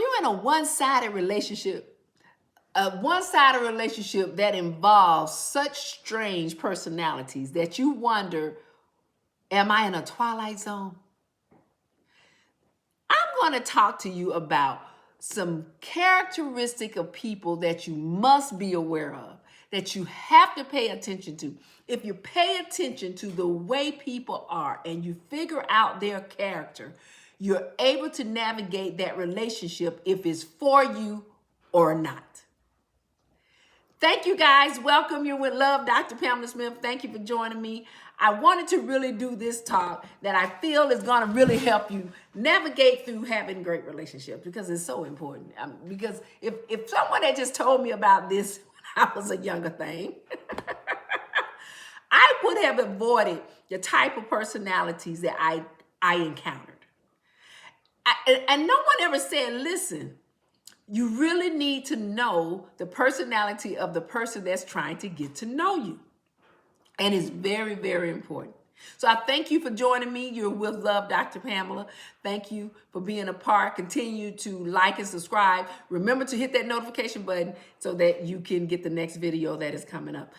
you in a one-sided relationship, that involves such strange personalities that you wonder, am I in a twilight zone? I'm going to talk to you about some characteristic of people that you must be aware of, that you have to pay attention to. If you pay attention to the way people are and you figure out their character, you're able to navigate that relationship if it's for you or not. Thank you guys. Welcome. You're with Love, Dr. Pamela Smith. Thank you for joining me. I wanted to really do this talk that I feel is going to really help you navigate through having great relationships, because it's so important. Because if someone had just told me about this when I was a younger thing, I would have avoided the type of personalities that I encountered. And no one ever said, listen, you really need to know the personality of the person that's trying to get to know you. And it's very, very important. So I thank you for joining me. You're with Love, Dr. Pamela. Thank you for being a part. Continue to like and subscribe. Remember to hit that notification button so that you can get the next video that is coming up.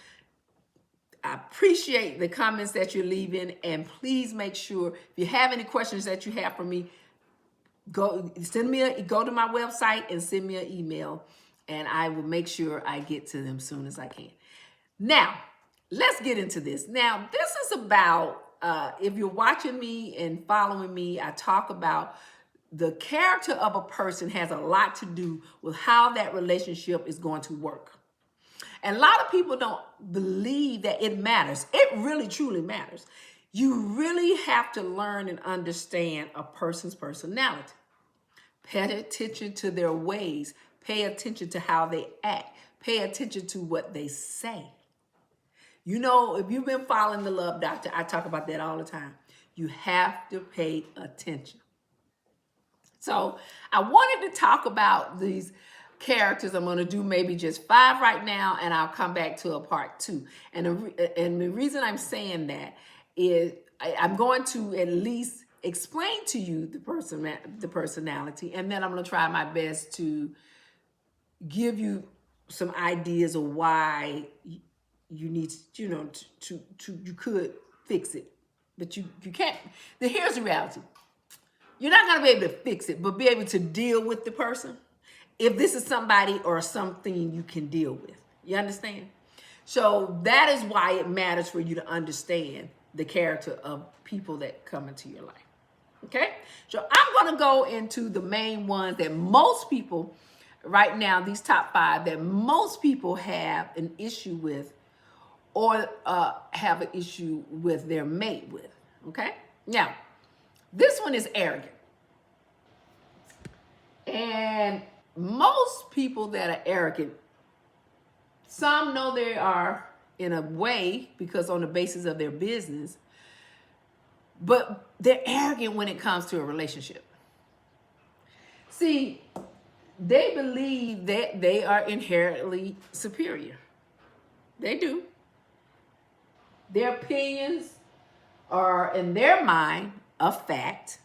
I appreciate the comments that you're leaving. And please make sure, if you have any questions that you have for me, go to my website and send me an email, and I will make sure I get to them as soon as I can. Now, let's get into this. Now, this is about, if you're watching me and following me, I talk about the character of a person has a lot to do with how that relationship is going to work. And a lot of people don't believe that it matters. It really, truly matters. You really have to learn and understand a person's personality. Pay attention to their ways. Pay attention to how they act. Pay attention to what they say. You know, if you've been following the Love Doctor, I talk about that all the time. You have to pay attention. So I wanted to talk about these characters. I'm going to do maybe just 5 right now, and I'll come back to a part 2. And the reason I'm saying that is I'm going to at least explain to you the personality, and then I'm going to try my best to give you some ideas of why you need to, you could fix it, but you can't. Now, here's the reality. You're not going to be able to fix it, but be able to deal with the person if this is somebody or something you can deal with. You understand? So that is why it matters for you to understand the character of people that come into your life. Okay? So I'm going to go into the main ones that most people right now, these top 5 that most people have an issue with, or have an issue with their mate with. Okay? Now, this one is arrogant. And most people that are arrogant, some know they are in a way because on the basis of their business, but they're arrogant when it comes to a relationship. See, they believe that they are inherently superior. They do. Their opinions are, in their mind, a fact.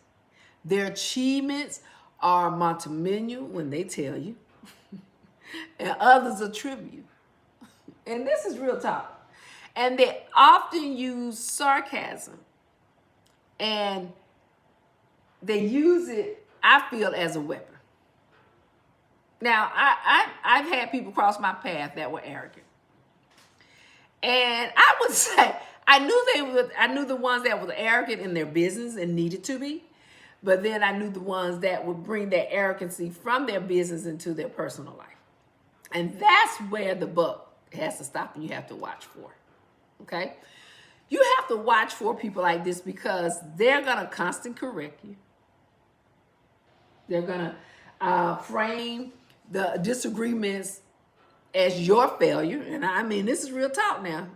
Their achievements are monumental when they tell you, and others are trivial. And this is real talk. And they often use sarcasm, and they use it, I feel, as a weapon. Now, I've had people cross my path that were arrogant. And I would say, I knew the ones that were arrogant in their business and needed to be, but then I knew the ones that would bring that arrogancy from their business into their personal life. And that's where the buck has to stop, and you have to watch for. Okay? You have to watch for people like this because they're going to constantly correct you. They're going to frame the disagreements as your failure. And I mean, this is real talk now.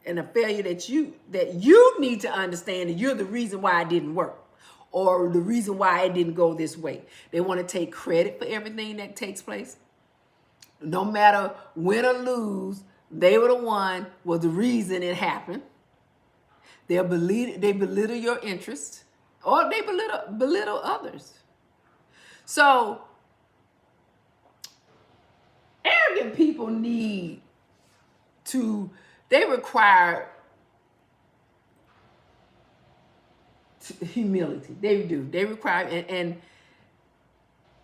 And a failure that you need to understand that you're the reason why it didn't work, or the reason why it didn't go this way. They want to take credit for everything that takes place. No matter win or lose, they were the one, was the reason it happened. They belittle your interest, or they belittle others. So Arrogant people need to, they require humility. They do. They require, and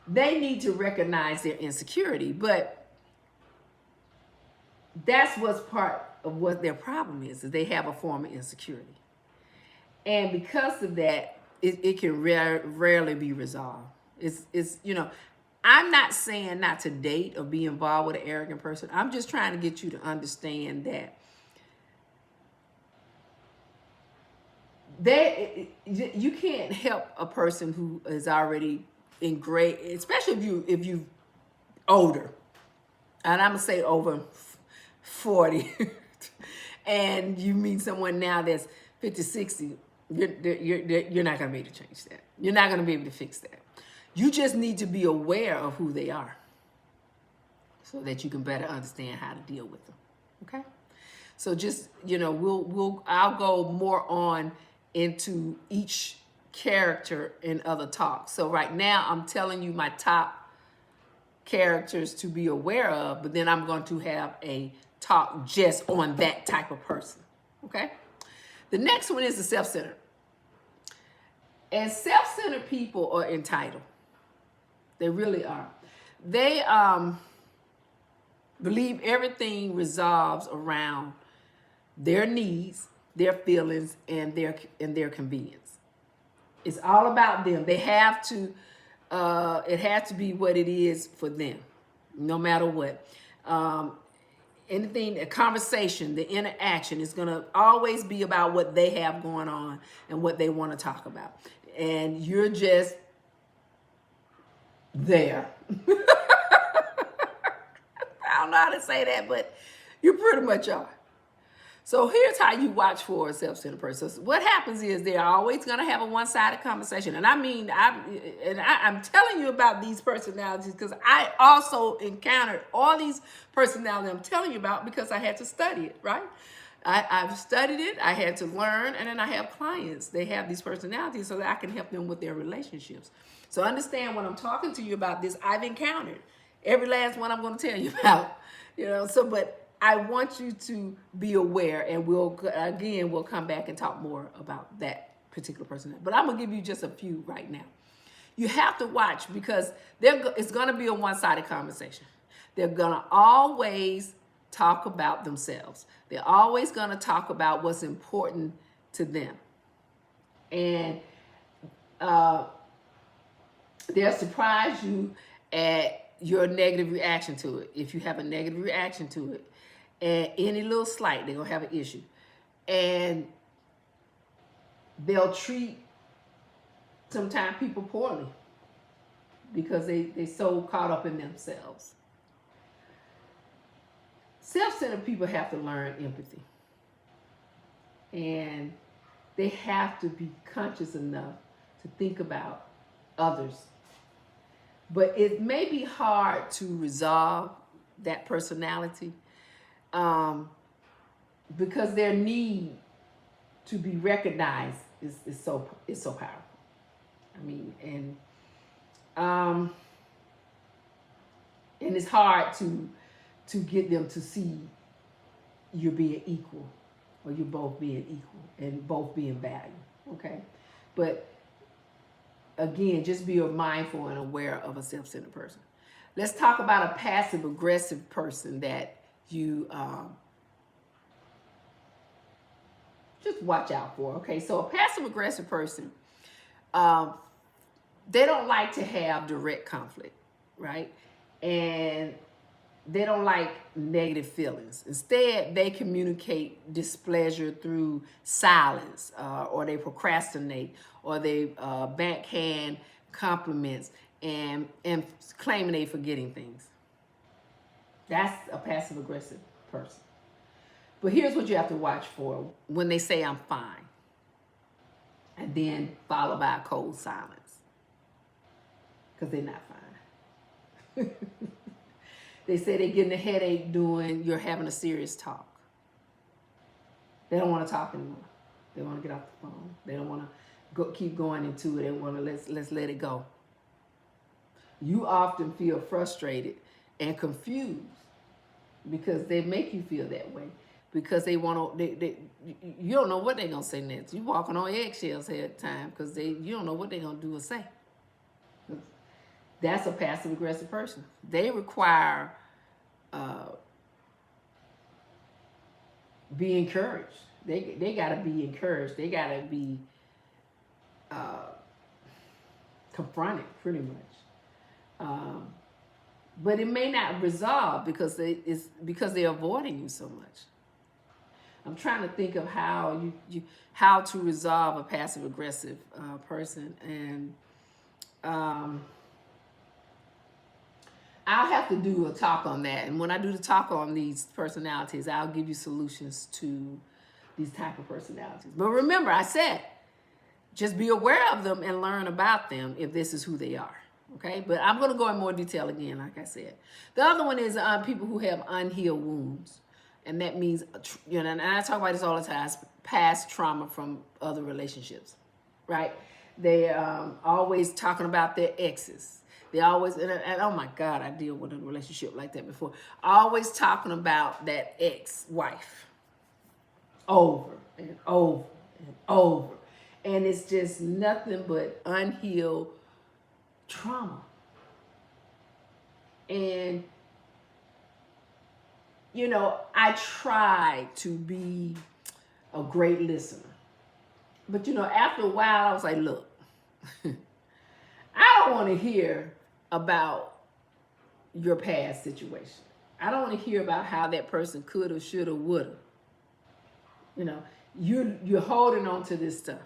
they need to recognize their insecurity. But that's what's part of what their problem is they have a form of insecurity. And because of that, it can rarely be resolved. It's I'm not saying not to date or be involved with an arrogant person. I'm just trying to get you to understand that you can't help a person who is already in great, especially if you older, and I'm gonna say over 40, and you meet someone now that's 50, 60. You're not gonna be able to change that. You're not gonna be able to fix that. You just need to be aware of who they are so that you can better understand how to deal with them. Okay? So just, I'll go more on into each character in other talks. So right now I'm telling you my top characters to be aware of, but then I'm going to have a talk just on that type of person. Okay? The next one is the self-centered. And self-centered people are entitled. They really are. They believe everything resolves around their needs, their feelings, and their convenience. It's all about them. They have to. It has to be what it is for them, no matter what. Anything, a conversation, the interaction is going to always be about what they have going on and what they want to talk about. And you're just there. I don't know how to say that, but you pretty much are. So here's how you watch for a self-centered person. So what happens is they're always going to have a one-sided conversation. And I'm telling you about these personalities because I also encountered all these personalities I'm telling you about because I had to study it, right? I've studied it, I had to learn, and then I have clients. They have these personalities so that I can help them with their relationships. So understand when I'm talking to you about this, I've encountered every last one I'm going to tell you about. But I want you to be aware, and we'll come back and talk more about that particular person. But I'm going to give you just a few right now. You have to watch because it's going to be a one-sided conversation. They're going to always talk about themselves. They're always going to talk about what's important to them. And they'll surprise you at your negative reaction to it. If you have a negative reaction to it, and any little slight, they're going to have an issue. And they'll treat sometimes people poorly because they so caught up in themselves. Self-centered people have to learn empathy. And they have to be conscious enough to think about others. But it may be hard to resolve that personality because their need to be recognized is so powerful. I mean, and it's hard to get them to see you're being equal, or you're both being equal and both being valued. Okay, but again, just be mindful and aware of a self-centered person. Let's talk about a passive-aggressive person that you just watch out for. Okay, so a passive-aggressive person, they don't like to have direct conflict, right? And they don't like negative feelings. Instead, they communicate displeasure through silence, or they procrastinate, or they backhand compliments and claiming they forgetting things. That's a passive-aggressive person. But here's what you have to watch for when they say, "I'm fine," and then followed by a cold silence, because they're not fine. They say they're getting a headache doing you're having a serious talk. They don't want to talk anymore. They want to get off the phone. They don't want to keep going into it. They want to let's let it go. You often feel frustrated and confused because they make you feel that way. Because they want to, you don't know what they're gonna say next. You walking on eggshells at the time because you don't know what they're gonna do or say. That's a passive aggressive person. They require be encouraged. They gotta be encouraged. They gotta be confronted, pretty much. But it may not resolve because they're avoiding you so much. I'm trying to think of how to resolve a passive aggressive person, and I'll have to do a talk on that. And when I do the talk on these personalities, I'll give you solutions to these type of personalities. But remember, I said, just be aware of them and learn about them if this is who they are. Okay, but I'm going to go in more detail again, like I said. The other one is people who have unhealed wounds. And that means, you know, and I talk about this all the time, past trauma from other relationships, right? They always talking about their exes. They always, and oh my God, I deal with a relationship like that before. Always talking about that ex-wife over and over and over. And it's just nothing but unhealed trauma. And, you know, I try to be a great listener. But, you know, after a while, I was like, look, I don't want to hear about your past situation. I don't want to hear about how that person could or should or would have. You know, you're holding on to this stuff.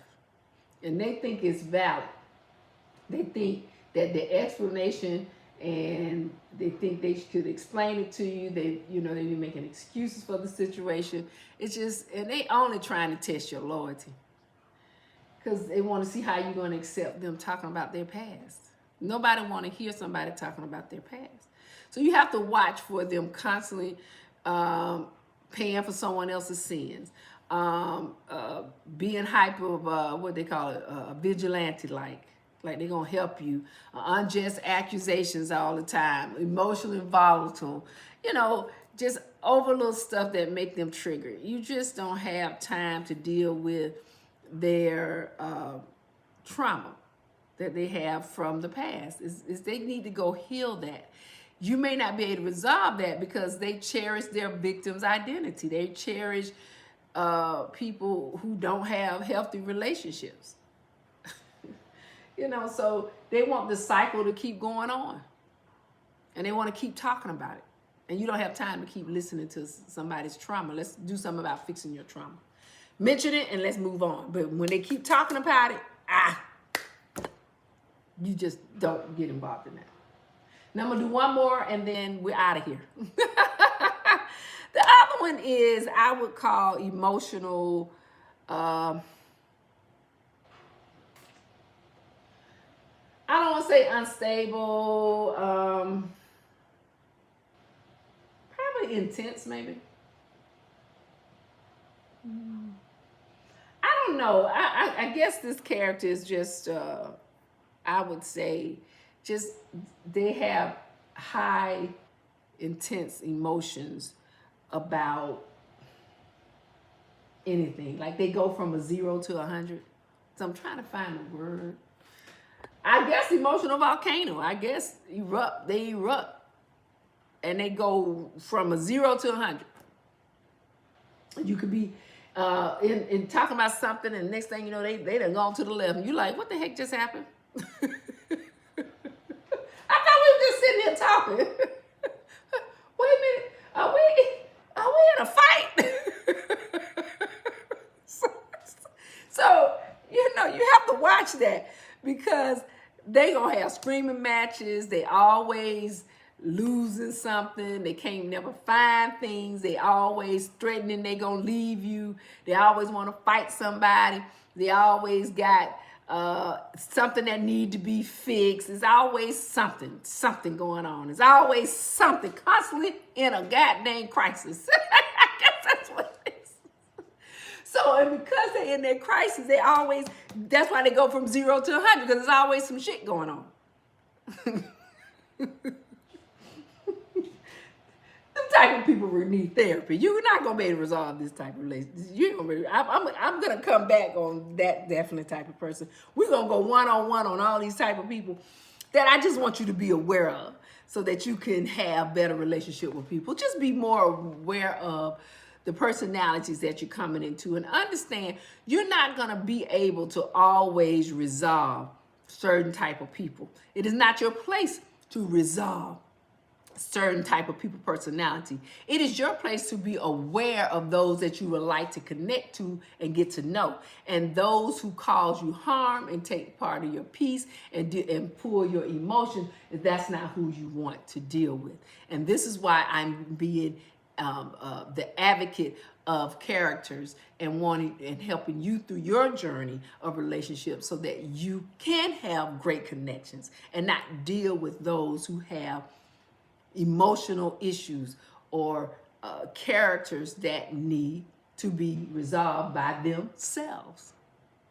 And they think it's valid. They think that the explanation, and they think they could explain it to you. They be making excuses for the situation. It's just, and they only trying to test your loyalty. Because they want to see how you're going to accept them talking about their past. Nobody want to hear somebody talking about their past. So you have to watch for them constantly paying for someone else's sins. Being hyper, what they call it, vigilante-like. Like they're going to help you. Unjust accusations all the time. Emotionally volatile. You know, just overlook stuff that make them trigger. You just don't have time to deal with their trauma that they have from the past. Is they need to go heal that. You may not be able to resolve that because they cherish their victim's identity. They cherish people who don't have healthy relationships. You know, so they want the cycle to keep going on. And they want to keep talking about it. And you don't have time to keep listening to somebody's trauma. Let's do something about fixing your trauma. Mention it and let's move on. But when they keep talking about it, you just don't get involved in that. Now I'm going to do one more and then we're out of here. The other one is I would call emotional, I don't want to say unstable, probably intense maybe. I don't know. I guess this character is just, I would say, just they have high, intense emotions about anything. Like they go from a 0 to 100. So I'm trying to find a word. I guess emotional volcano. I guess they erupt. And they go from a 0 to 100. You could be in talking about something, and the next thing you know, they done gone to the left. And you're like, what the heck just happened? I thought we were just sitting here talking. Wait a minute. Are we in a fight? So, you know, you have to watch that because they gonna have screaming matches. They always losing something. They can't never find things. They always threatening they gonna leave you. They always want to fight somebody. They always got something that need to be fixed. There's always something going on. There's always something, constantly in a goddamn crisis. I guess that's what it is. So, and because they're in their crisis, that's why they go from 0 to 100, because there's always some shit going on. type of people need therapy. You're not gonna be able to resolve this type of relationship. I'm gonna come back on that definite type of person. We're gonna go one-on-one on all these type of people that I just want you to be aware of, so that you can have better relationship with people. Just be more aware of the personalities that you're coming into, and understand you're not gonna be able to always resolve certain type of people. It is not your place to resolve certain type of people personality. It is your place to be aware of those that you would like to connect to and get to know, and those who cause you harm and take part of your peace and pull your emotions. That's not who you want to deal with. And this is why I'm being the advocate of characters and wanting and helping you through your journey of relationships, so that you can have great connections and not deal with those who have emotional issues or characters that need to be resolved by themselves.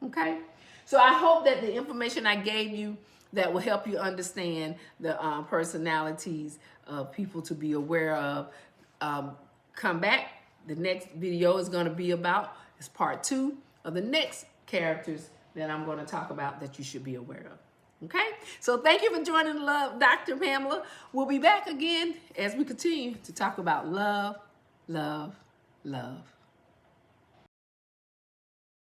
Okay? So I hope that the information I gave you that will help you understand the personalities of people to be aware of. Come back. The next video is going to be about, it's part 2 of the next characters that I'm going to talk about that you should be aware of. Okay, so thank you for joining Love Dr. Pamela. We'll be back again as we continue to talk about love, love, love.